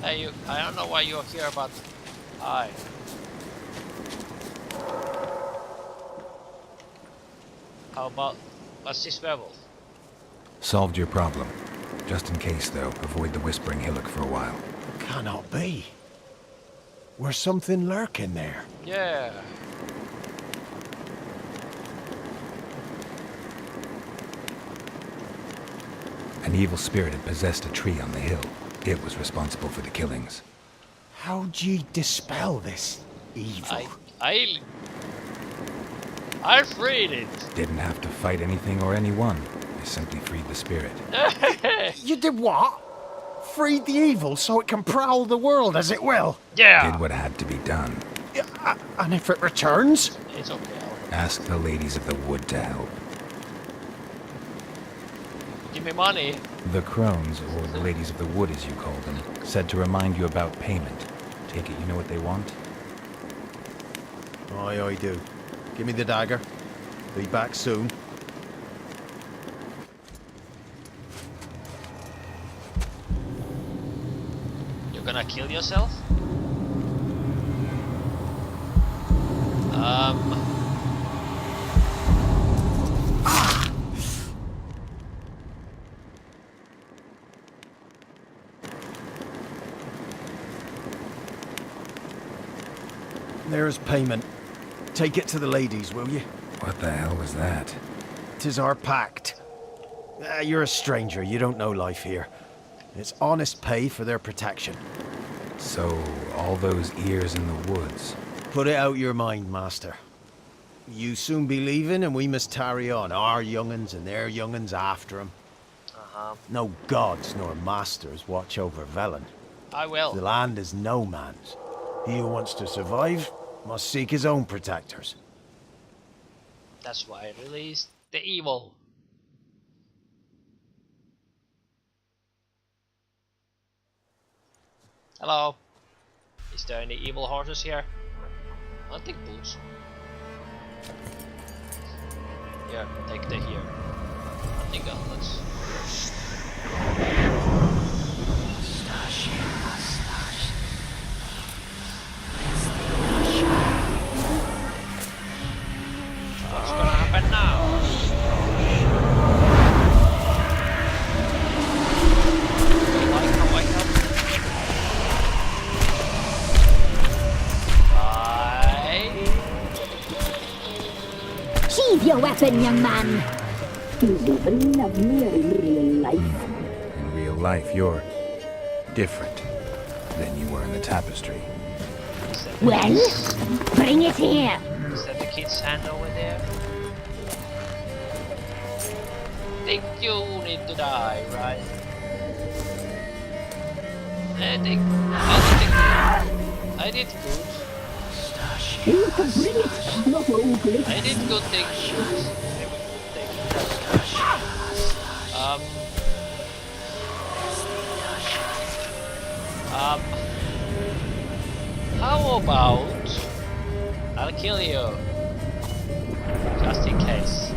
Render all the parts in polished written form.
Hey, I don't know why you're here, but hi. How about what's this werewolf? Solved your problem. Just in case, though, avoid the Whispering Hillock for a while. Cannot be. Where's something lurking there? Yeah. An evil spirit had possessed a tree on the hill. It was responsible for the killings. How'd ye dispel this evil? I freed it. Didn't have to fight anything or anyone. I simply freed the spirit. You did what? Freed the evil so it can prowl the world as it will? Yeah. Did what had to be done. Yeah, and if it returns? It's okay. Ask the ladies of the wood to help. Give me money. The crones, or the ladies of the wood as you call them, said to remind you about payment. Take it you know what they want? Aye, I do. Give me the dagger. Be back soon. You're gonna kill yourself? There's payment. Take it to the ladies, will you? What the hell was that? 'Tis our pact. You're a stranger, you don't know life here. It's honest pay for their protection. So, all those ears in the woods. Put it out your mind, master. You soon be leaving and we must tarry on, our young'uns and their young'uns after 'em. No gods nor masters watch over Velen. I will. The land is no man's. He who wants to survive must seek his own protectors. That's why I released the evil. Hello. Is there any evil horses here? I think boots. Here, take the here. Nothing else. What's gonna happen now? Like how I help? Sheathe your weapon, young man. You've never loved me in real life. In real life, you're different than you were in the tapestry. Well, bring it here. Is that the kid's hand over there? Think you need to die, right? I did good. You can bring it, not ugly. I did good things. How about I'll kill you, just in case.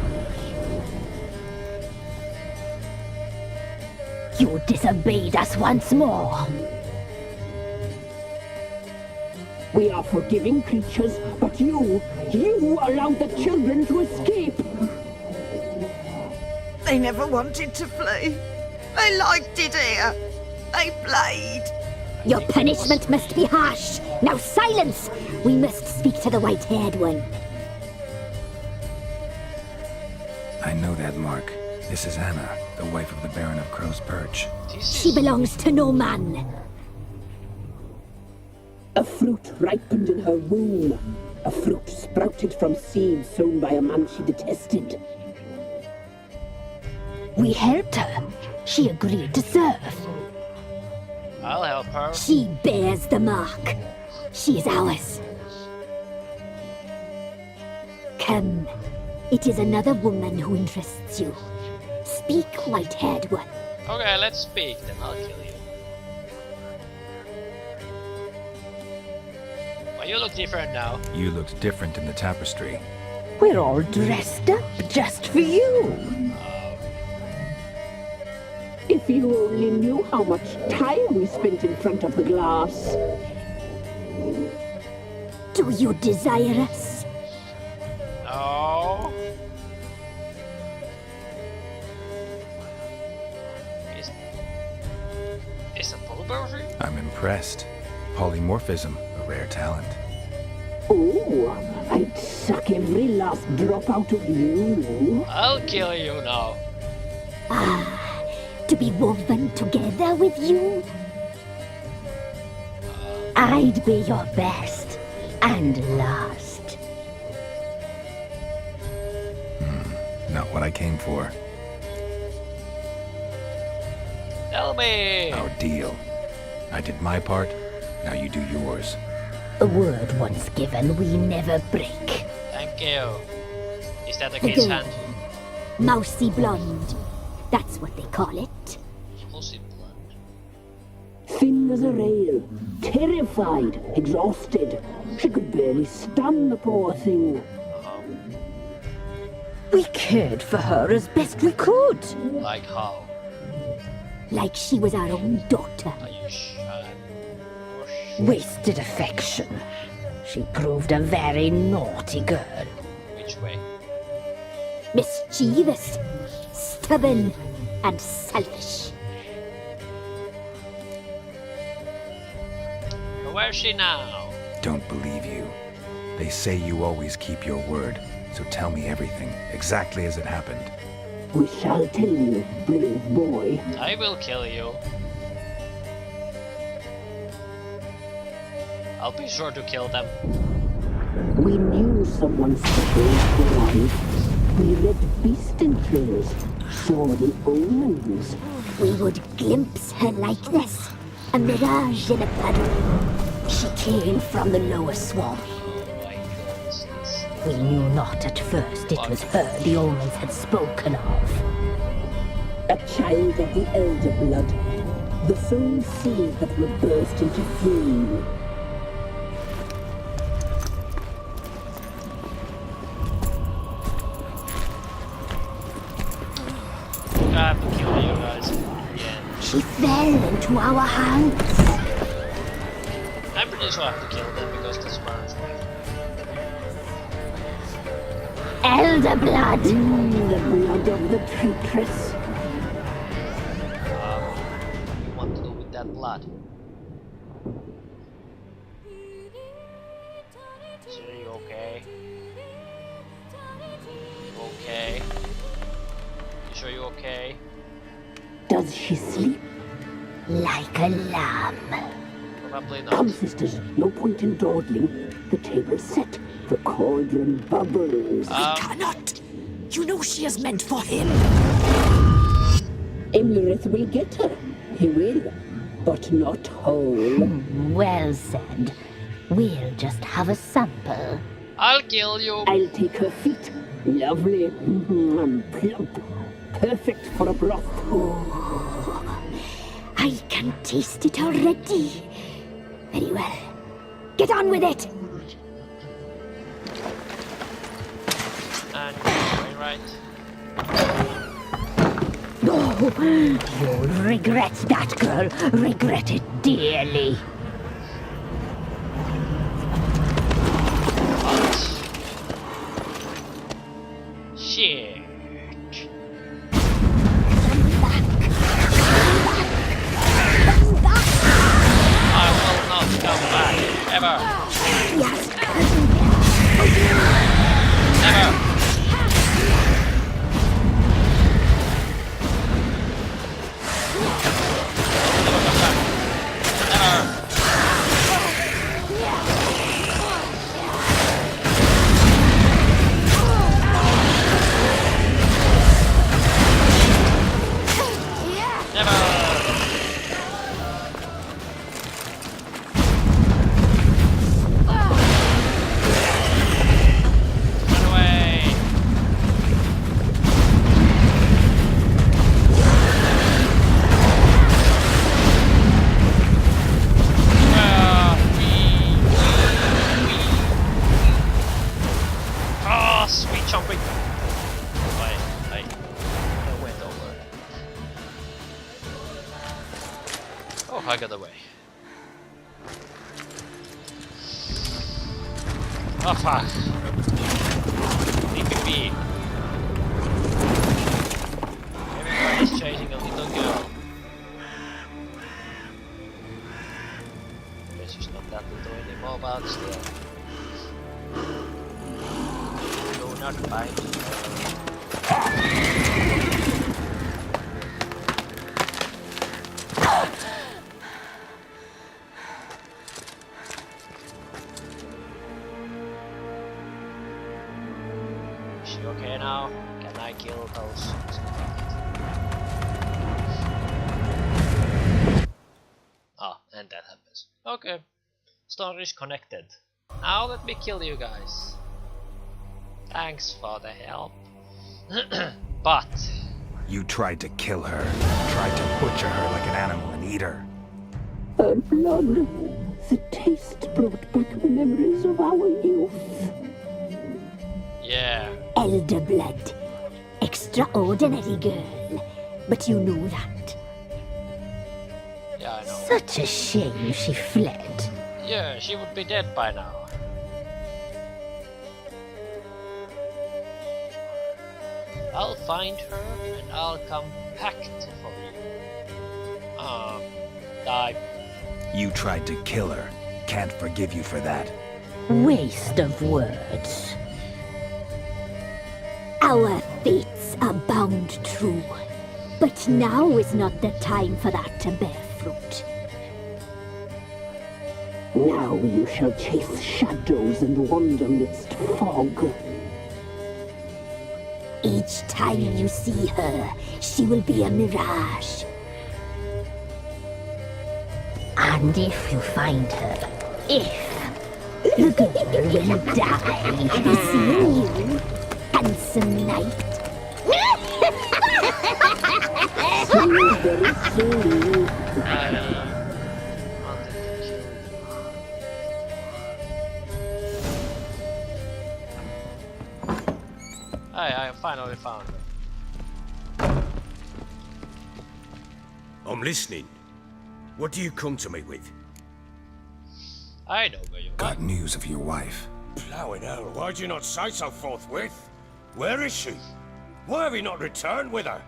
You disobeyed us once more. We are forgiving creatures, but you allowed the children to escape. They never wanted to flee. They liked it here. They played. Your punishment must be harsh. Now silence! We must speak to the white-haired one. I know that mark. This is Anna, the wife of the Baron of Crow's Perch. She belongs to no man. A fruit ripened in her womb. A fruit sprouted from seeds sown by a man she detested. We helped her. She agreed to serve. I'll help her. She bears the mark. She is ours. Come. It is another woman who interests you. Speak, white-haired one. Okay, let's speak, then I'll kill you. Well, you look different now. You looked different in the tapestry. We're all dressed up just for you. If you only knew how much time we spent in front of the glass. Do you desire us? No. Is a blueberry? I'm impressed. Polymorphism, a rare talent. Oh, I'd suck every last drop out of you. I'll kill you now. To be woven together with you? I'd be your best and last. Not what I came for. Tell me. Our deal. I did my part, now you do yours. A word once given, we never break. Thank you. Is that the kid's hand? Mousy blonde. That's what they call it. Pussy blood. Thin as a rail, terrified, exhausted. She could barely stand, the poor thing. We cared for her as best we could. Like how? Like she was our own daughter. Are you sure? Wasted affection. She proved a very naughty girl. Which way? Mischievous, stubborn, and selfish. Where's she now? Don't believe you. They say you always keep your word, so tell me everything, exactly as it happened. We shall tell you, brave boy. I will kill you. I'll be sure to kill them. We knew someone special was alive. We read beast entrails, saw the omens. We would glimpse her likeness, a mirage in a puddle. She came from the lower swamp. Oh my goodness. We knew not at first it was her the omens had spoken of. A child of the elder blood, the soul seed that would burst into flame. I have to kill you guys again. She fell into our hands. I'm pretty sure I have to kill them because this burns me. Elder blood. The blood of the traitress. What do you want to do with that blood? So you okay? Okay. You sure you okay? Does she sleep? Like a lamb. Probably not. Come, sisters, no point in dawdling. The table's set. The cauldron bubbles. Cannot. You know she is meant for him. Emlyrith will get her. He will, but not whole. Well said. We'll just have a sample. I'll kill you. I'll take her feet. Lovely. And plump. Perfect for a broth. I can taste it already. Very well. Get on with it. And going right. Oh, you'll regret that, girl. Regret it dearly. Shit. I will not come back. Ever. Yes. Never. way. Oh fuck. PPP. Everybody's chasing a little girl. Guess she's not that little anymore, but still. Do not bite her. Is she okay now? Can I kill those? Ah, and that happens. Okay. Story is connected. Now let me kill you guys. Thanks for the help. But You tried to kill her. Tried to butcher her like an animal and eat her. Her blood. The taste brought back memories of our youth. yeah. Elder blood. Extraordinary girl. But you know that. Yeah, I know. Such a shame she fled. Yeah, she would be dead by now. I'll find her and I'll come packed for you. Die. You tried to kill her. Can't forgive you for that. Waste of words. Our fates are bound true. But now is not the time for that to bear fruit. Now you shall chase shadows and wander midst fog. Each time you see her, she will be a mirage. And if you find her, the girl will die. Seeing you, handsome knight. Very soon. I finally found her. I'm listening. What do you come to me with? I know where you Got are. news of your wife. Plowing hell, why'd you not say so forthwith? Where is she? Why have you not returned with her?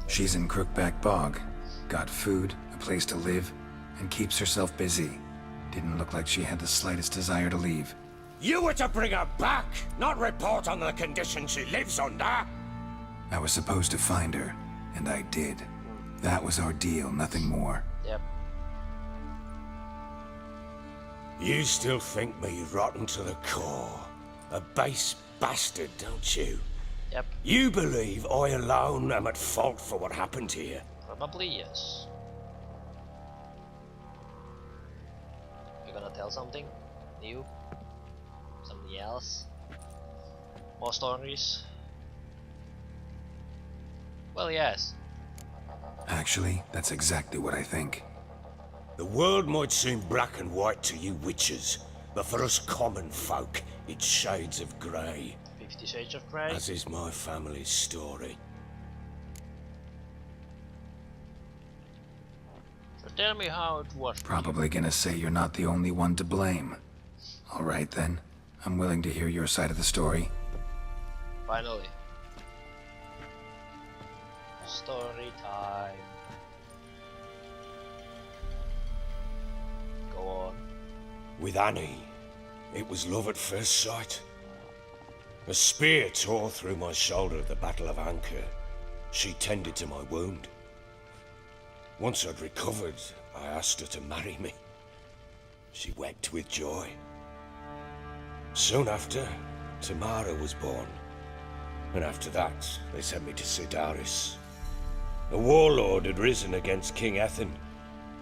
She's in Crookback Bog. Got food, a place to live, and keeps herself busy. Didn't look like she had the slightest desire to leave. You were to bring her back, not report on the conditions she lives under. I was supposed to find her, and I did. That was our deal, nothing more. Yep. You still think me rotten to the core. A base bastard, don't you? Yep. You believe I alone am at fault for what happened here. Probably yes. You gonna tell something new? Something else? More stories? Well, yes. Actually, that's exactly what I think. The world might seem black and white to you witches, but for us common folk, it's shades of grey. 50 Shades of Grey. As is my family's story. So tell me how it was. Probably gonna say you're not the only one to blame. Alright then. I'm willing to hear your side of the story. Finally. Story time. Go on. With Annie, it was love at first sight. A spear tore through my shoulder at the Battle of Anchor. She tended to my wound. Once I'd recovered, I asked her to marry me. She wept with joy. Soon after, Tamara was born. And after that, they sent me to Sidaris. A warlord had risen against King Ethan,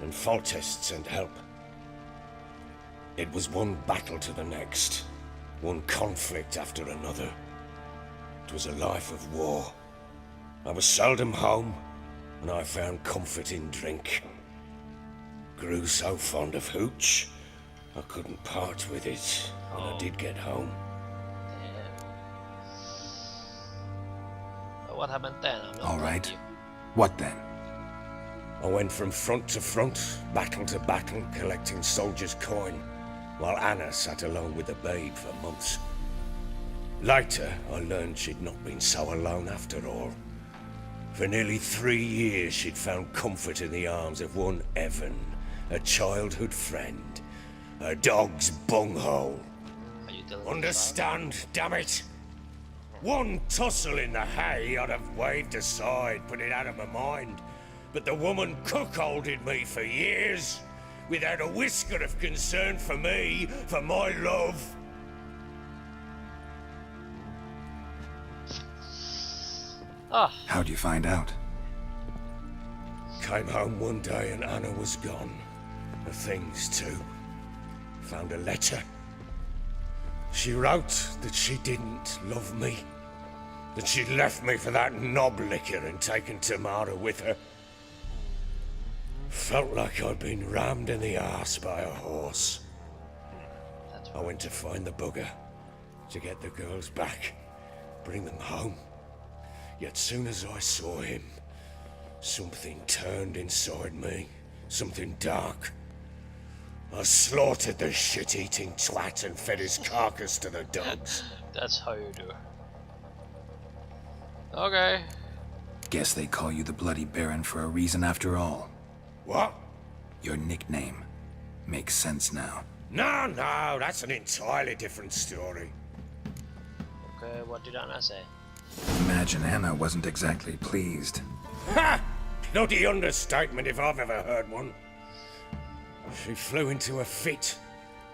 and Foltest sent help. It was one battle to the next, one conflict after another. It was a life of war. I was seldom home, and I found comfort in drink. Grew so fond of hooch, I couldn't part with it when I did get home. What happened then? I'm not Alright. with you. What then? I went from front to front, battle to battle, collecting soldiers' coin, while Anna sat alone with the babe for months. Later, I learned she'd not been so alone after all. For nearly 3 years, she'd found comfort in the arms of one Evan, a childhood friend, a dog's bunghole. Understand, damn it? One tussle in the hay I'd have waved aside, put it out of my mind. But the woman cuckolded me for years, without a whisker of concern for me, for my love. Ah. How'd you find out? Came home one day and Anna was gone. Her things too. Found a letter. She wrote that she didn't love me. That she'd left me for that knob licker and taken Tamara with her. Felt like I'd been rammed in the arse by a horse. I went to find the bugger, to get the girls back, bring them home. Yet soon as I saw him, something turned inside me, something dark. I slaughtered the shit-eating twat and fed his carcass to the dogs. That's how you do. Okay. Guess they call you the Bloody Baron for a reason after all. What? Your nickname. Makes sense now. No, that's an entirely different story. Okay, what did Anna say? Imagine Anna wasn't exactly pleased. Ha! Bloody understatement if I've ever heard one. She flew into a fit,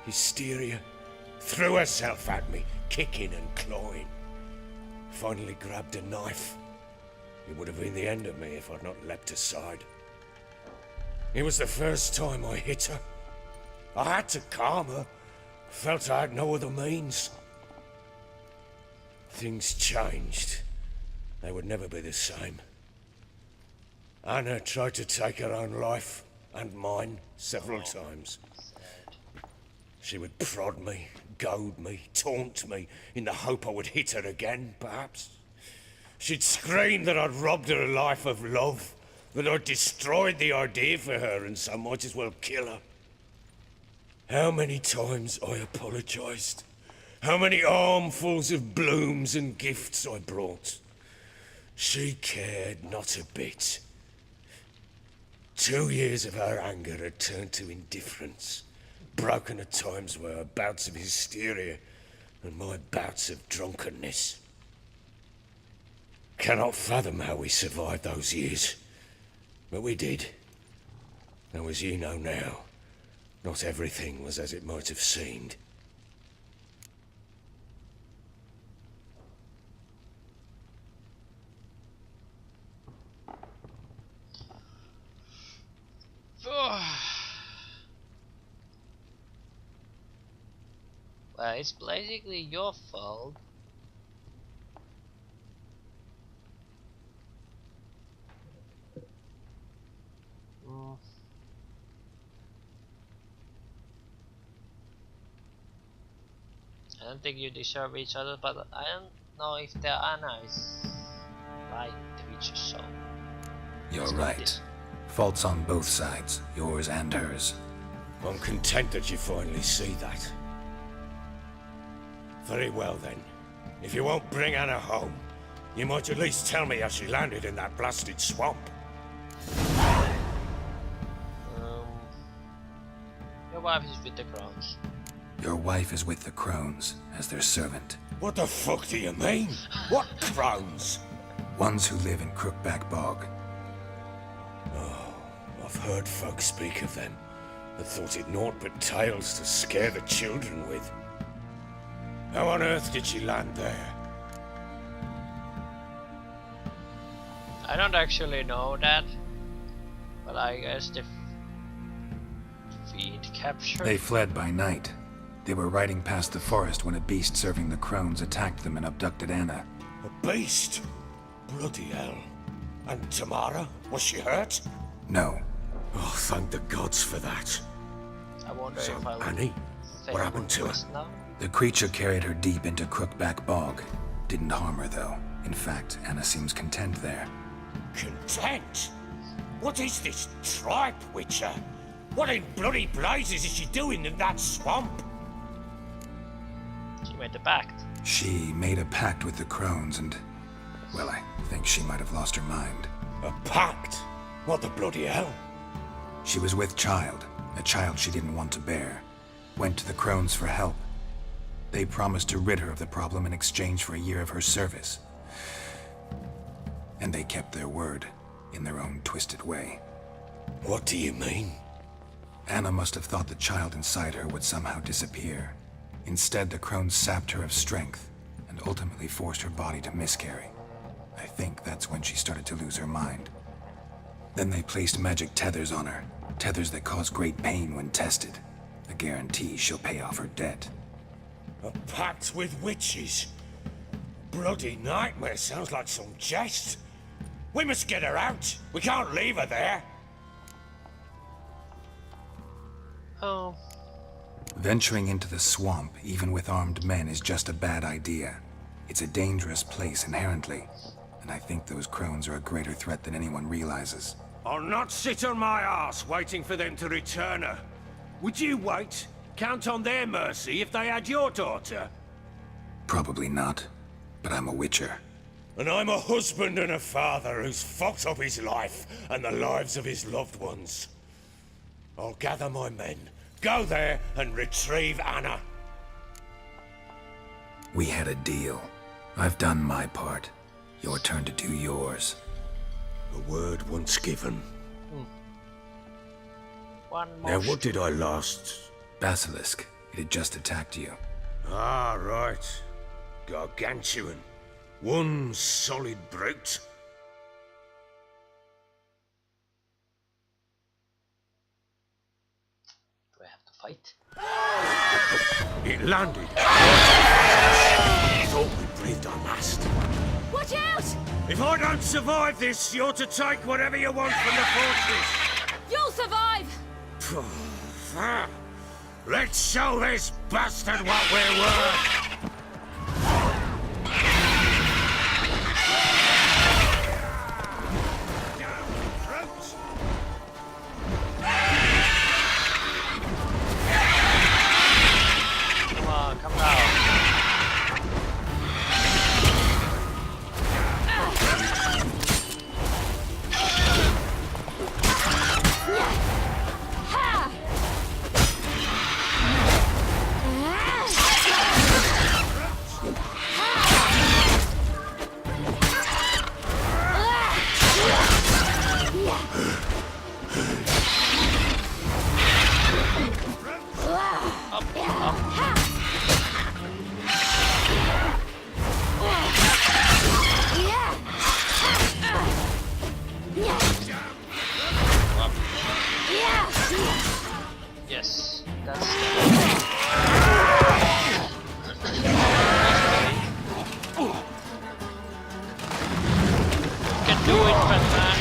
hysteria, threw herself at me, kicking and clawing. Finally grabbed a knife. It would have been the end of me if I'd not leapt aside. It was the first time I hit her. I had to calm her. Felt I had no other means. Things changed. They would never be the same. Anna tried to take her own life, and mine, several times. She would prod me, goad me, taunt me, in the hope I would hit her again, perhaps. She'd scream that I'd robbed her life of love, that I'd destroyed the idea for her, and so might as well kill her. How many times I apologized. How many armfuls of blooms and gifts I brought. She cared not a bit. 2 years of her anger had turned to indifference, broken at times by her bouts of hysteria and my bouts of drunkenness. Cannot fathom how we survived those years, but we did. Though as you know now, not everything was as it might have seemed. Well, it's basically your fault. I don't think you deserve each other, but I don't know if the Anna is like to each soul. You're right. Faults on both sides, yours and hers. I'm content that you finally see that. Very well then. If you won't bring Anna home, you might at least tell me how she landed in that blasted swamp. Your wife is with the Crowns. Your wife is with the Crones, as their servant. What the fuck do you mean? What crones? Ones who live in Crookback Bog. Oh, I've heard folk speak of them, and thought it naught but tales to scare the children with. How on earth did she land there? I don't actually know that, but I guess the feed captured. They fled by night. They were riding past the forest when a beast serving the Crones attacked them and abducted Anna. A beast? Bloody hell. And Tamara? Was she hurt? No. Oh, thank the gods for that. I wonder So, if I'll Annie? say What happened to her? twist now. The creature carried her deep into Crookback Bog. Didn't harm her, though. In fact, Anna seems content there. Content? What is this tripe, Witcher? What in bloody blazes is she doing in that swamp? She made a pact. She made a pact with the crones and, well, I think she might have lost her mind. A pact? What the bloody hell? She was with child, a child she didn't want to bear. Went to the crones for help. They promised to rid her of the problem in exchange for a year of her service. And they kept their word, in their own twisted way. What do you mean? Anna must have thought the child inside her would somehow disappear. Instead, the crones sapped her of strength, and ultimately forced her body to miscarry. I think that's when she started to lose her mind. Then they placed magic tethers on her, tethers that cause great pain when tested. A guarantee she'll pay off her debt. A pact with witches? Bloody nightmare, sounds like some jest. We must get her out. We can't leave her there. Oh. Venturing into the swamp, even with armed men, is just a bad idea. It's a dangerous place inherently, and I think those crones are a greater threat than anyone realizes. I'll not sit on my arse waiting for them to return her. Would you wait? Count on their mercy if they had your daughter? Probably not, but I'm a witcher. And I'm a husband and a father who's fucked up his life and the lives of his loved ones. I'll gather my men, go there and retrieve Anna. We had a deal. I've done my part. Your turn to do yours. A word once given. One Now more. what did I last... Basilisk. It had just attacked you. Ah, right. Gargantuan. One solid brute. Do I have to fight? It landed. Thought we breathed our last. Watch out! If I don't survive this, you're to take whatever you want from the fortress. You'll survive! Let's show this bastard what we're worth. Come on, come down. Yes, that's You can do it, Batman.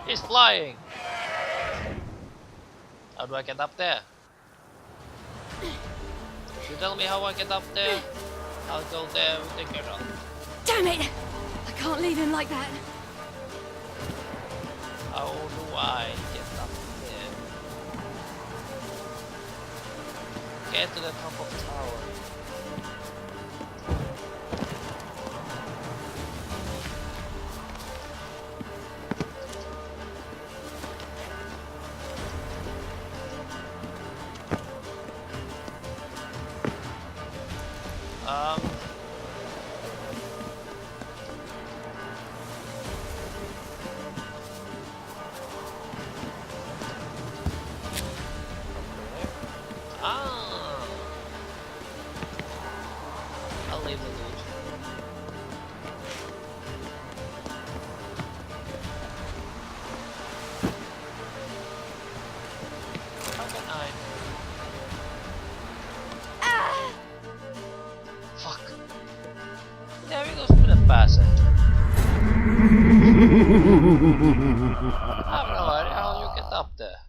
He's flying. How do I get up there? You tell me how I get up there. I'll go there with the girl. Damn it! I can't leave him like that. How do I get up there? Get to the top of the tower. I'll leave the loot. How can I? Fuck. There we go, through the passage. I have no idea how you get up there.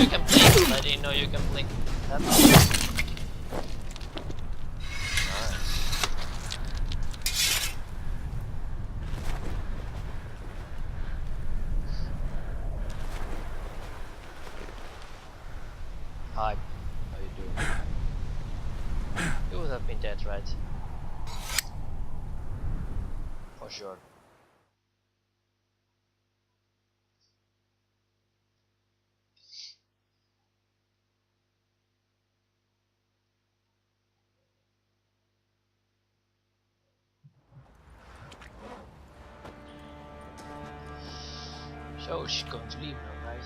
you can blink. I didn't know you can blink. That nice. Hi, how you doing? You would have been dead, right? For sure. So she's going to leave now, right?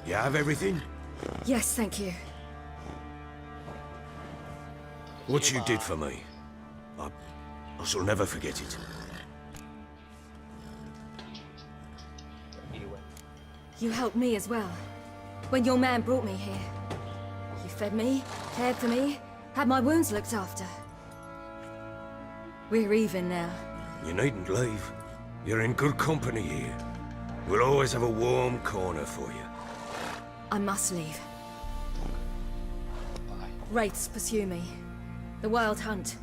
You have everything? Yes, thank you. What you did for me, I shall never forget it. You helped me as well. When your man brought me here. You fed me, cared for me, had my wounds looked after. We're even now. You needn't leave. You're in good company here. We'll always have a warm corner for you. I must leave. Wraiths pursue me. The Wild Hunt.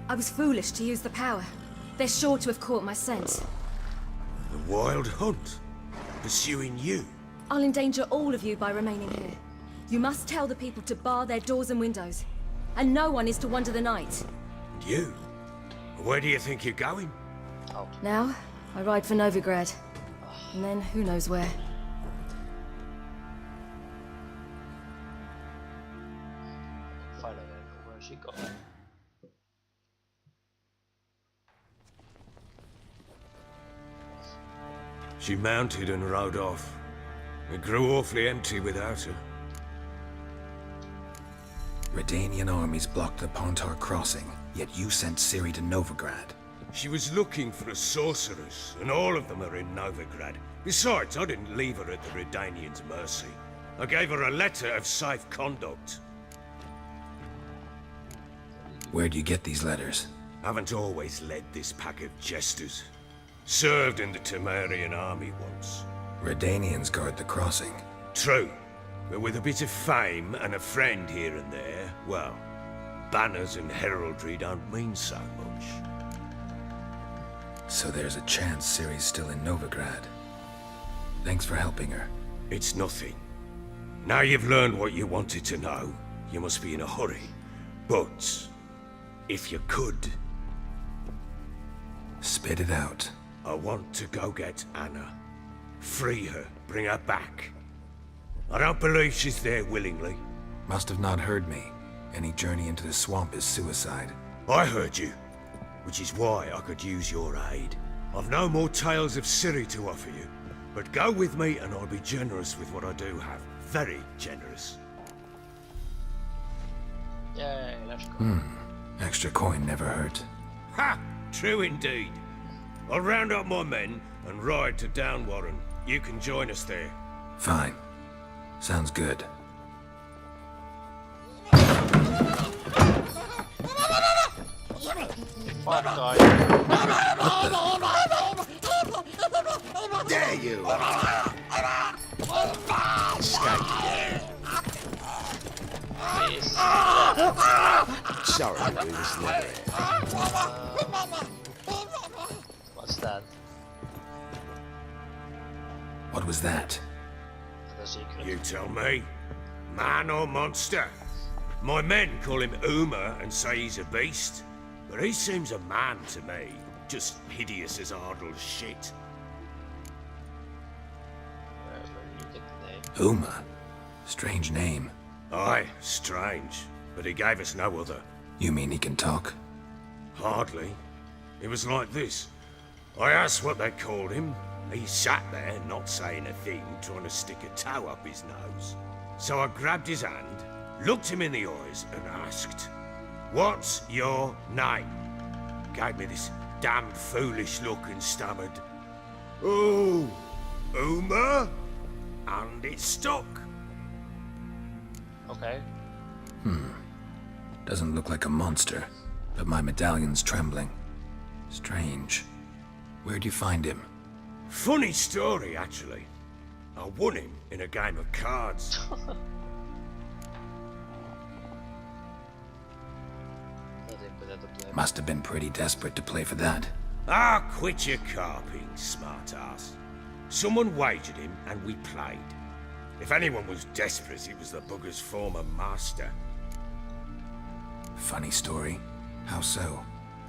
I was foolish to use the power. They're sure to have caught my scent. The Wild Hunt? Pursuing you? I'll endanger all of you by remaining here. You must tell the people to bar their doors and windows. And no one is to wander the night. And you? Where do you think you're going? Now, I ride for Novigrad. And then, who knows where. Finally, I know where she goes. She mounted and rode off. It grew awfully empty without her. Redanian armies blocked the Pontar crossing, yet you sent Ciri to Novigrad. She was looking for a sorceress, and all of them are in Novigrad. Besides, I didn't leave her at the Redanians' mercy. I gave her a letter of safe conduct. Where'd you get these letters? Haven't always led this pack of jesters. Served in the Temerian army once. Redanians guard the crossing. True, but with a bit of fame and a friend here and there, well, banners and heraldry don't mean so much. So there's a chance Ciri's still in Novigrad. Thanks for helping her. It's nothing. Now you've learned what you wanted to know, you must be in a hurry. But, if you could... Spit it out. I want to go get Anna. Free her, bring her back. I don't believe she's there willingly. Must have not heard me. Any journey into the swamp is suicide. I heard you, which is why I could use your aid. I've no more tales of Ciri to offer you, but go with me and I'll be generous with what I do have. Very generous. Yay, let's go. Extra coin never hurt. Ha! True indeed. I'll round up my men and ride to Downwarren. You can join us there. Fine. Sounds good. Fuck, guy. There you Please. Sorry, we was never here. What's that? What was that? The secret. You tell me. Man or monster? My men call him Uma and say he's a beast. But he seems a man to me. Just hideous as Ardle's shit. Where did you get the name? Uma. Strange name. Aye, strange. But he gave us no other. You mean he can talk? Hardly. It was like this. I asked what they called him. He sat there, not saying a thing, trying to stick a toe up his nose. So I grabbed his hand, looked him in the eyes, and asked, "What's your name?" Gave me this damned foolish look and stammered, "Oh, Uma?" And it stuck. Okay. Doesn't look like a monster, but my medallion's trembling. Strange. Where'd you find him? Funny story, actually. I won him in a game of cards. Must have been pretty desperate to play for that. Ah, quit your carping, smartass. Someone wagered him, and we played. If anyone was desperate, it was the bugger's former master. Funny story. How so?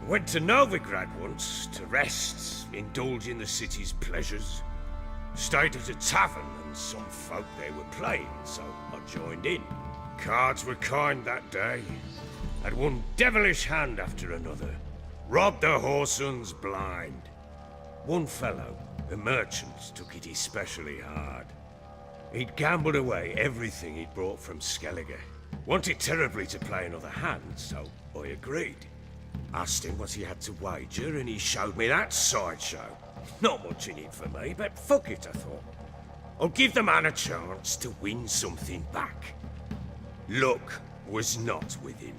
Went to Novigrad once, to rest, indulge in the city's pleasures. Stayed at a tavern, and some folk there were playing, so I joined in. Cards were kind that day. Had one devilish hand after another. Robbed the whoresun's blind. One fellow, a merchant, took it especially hard. He'd gambled away everything he'd brought from Skellige. Wanted terribly to play another hand, so I agreed. Asked him what he had to wager, and he showed me that sideshow. Not much in it for me, but fuck it, I thought. I'll give the man a chance to win something back. Luck was not with him,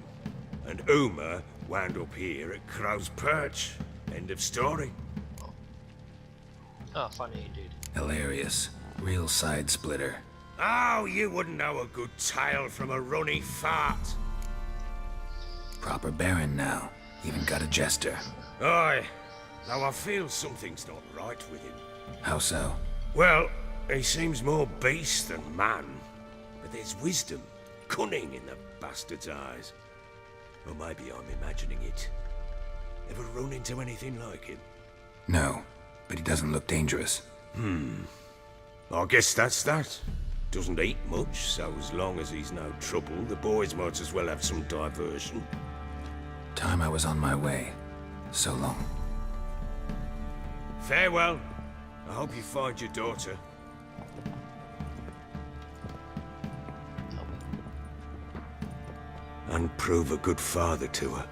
and Uma wound up here at Crow's Perch. End of story. Oh, funny dude. Hilarious. Real side splitter. Oh, you wouldn't know a good tale from a runny fart. Proper baron now. Even got a jester. Aye, though I feel something's not right with him. How so? Well, he seems more beast than man. But there's wisdom, cunning in the bastard's eyes. Or maybe I'm imagining it. Ever run into anything like him? No, but he doesn't look dangerous. I guess that's that. Doesn't eat much, so as long as he's no trouble, the boys might as well have some diversion. Time I was on my way. So long. Farewell. I hope you find your daughter. And prove a good father to her.